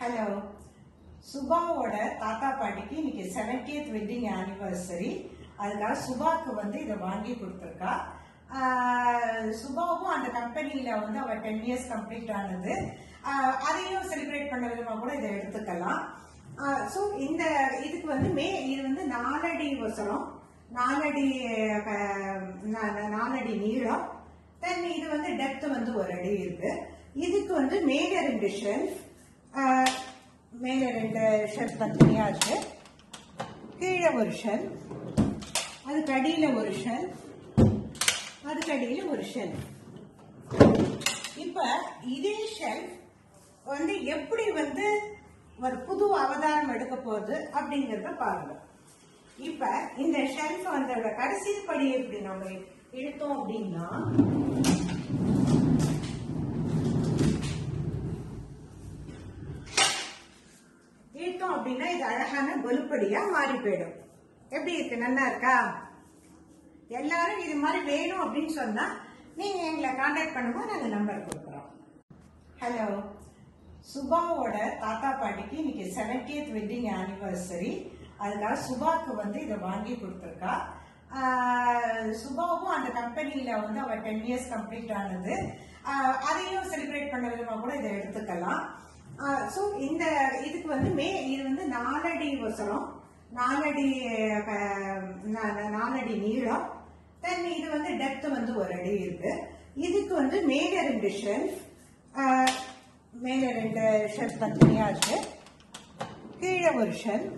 Hello, சுபாவோட தாத்தா பாட்டிக்கு இன்னைக்கு 70th வெட்டிங் ஆனிவர்சரி. அதுக்காக சுபாக்கு இதை வாங்கி கொடுத்துருக்கா. சுபாவும் அந்த கம்பெனியில அவ 10 years கம்ப்ளீட் ஆனது. அதையும் செலிப்ரேட் பண்ண விதமா கூட இதை எடுத்துக்கலாம். ஸோ இந்த இதுக்கு இது 4 அடி வசரம், 4 அடி நீளம், தென் இது டெப்த் 1 அடி இருக்கு. இதுக்கு மேல 2 ஷெல்ஃப், மேல 2 ஷெல்ஃப் தனியா இருக்கு, கீழே ஒரு ஷெல்ஃப், அதுக்கு அடியில ஒரு ஷெல்ஃப், அதுக்கு அடியில ஒரு ஷெல்ஃப். இப்ப இதே ஷெல்ஃப் எப்படி ஒரு புது அவதாரம் எடுக்க போகுது அப்படிங்கறத பாருங்க. இப்ப இந்த ஷெல்ஃப் கடைசி படி எப்படி நம்ம இழுத்தோம் அப்படின்னா இது அழகான கொலுப்படியா மாறி போயிடும். எப்படி இருக்கு? நல்லா இருக்கா? எல்லாரும் இது மாதிரி வேணும் அப்படின்னு சொன்னா நீங்க எங்களை கான்டாக்ட் பண்ணும்போது நாங்க நம்பர் கொடுக்குறோம். ஹலோ, சுபாவோட தாத்தா பாட்டிக்கு இன்னைக்கு 70th வெட்டிங் ஆனிவர்சரி. அதுக்காக சுபாக்கு இதை வாங்கி கொடுத்துருக்கா. சுபாவும் அந்த கம்பெனியில அவ 10 years கம்ப்ளீட் ஆனது. அதையும் செலிப்ரேட் பண்ண விதமா கூட இதை எடுத்துக்கலாம். ஸோ இந்த இதுக்கு இது 4 அடி வசரம், 4 அடி நீளம், தென் இது டெப்த் 1 அடி இருக்கு. இதுக்கு மேல 2 ஷெல்ஃப், மேல 2 ஷெல்ஃப் தனியா இருக்கு, கீழே ஒரு ஷெல்ஃப்,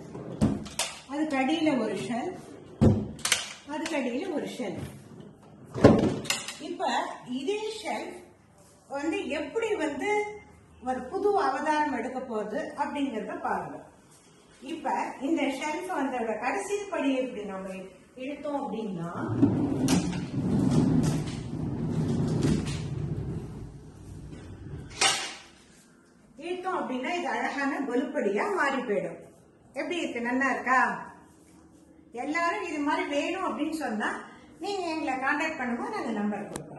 அதுக்கு அடியில ஒரு ஷெல்ஃப், அதுக்கு அடியில ஒரு ஷெல்ஃப். இப்ப இதே ஷெல்ஃப் எப்படி ஒரு புது அவதாரம் எடுக்க போகுது அப்படிங்கறத பாருங்க. இப்ப இந்த ஷெல்ஃப் கடைசி படி எப்படி நம்ம இழுத்தோம் அப்படின்னா இது அழகான கொலுப்படியா மாறி போயிடும். எப்படி இருக்கு? நல்லா இருக்கா? எல்லாரும் இது மாதிரி வேணும் அப்படின்னு சொன்னா நீங்க எங்களை கான்டாக்ட் பண்ணும்போது நாங்க நம்பர் கொடுப்போம்.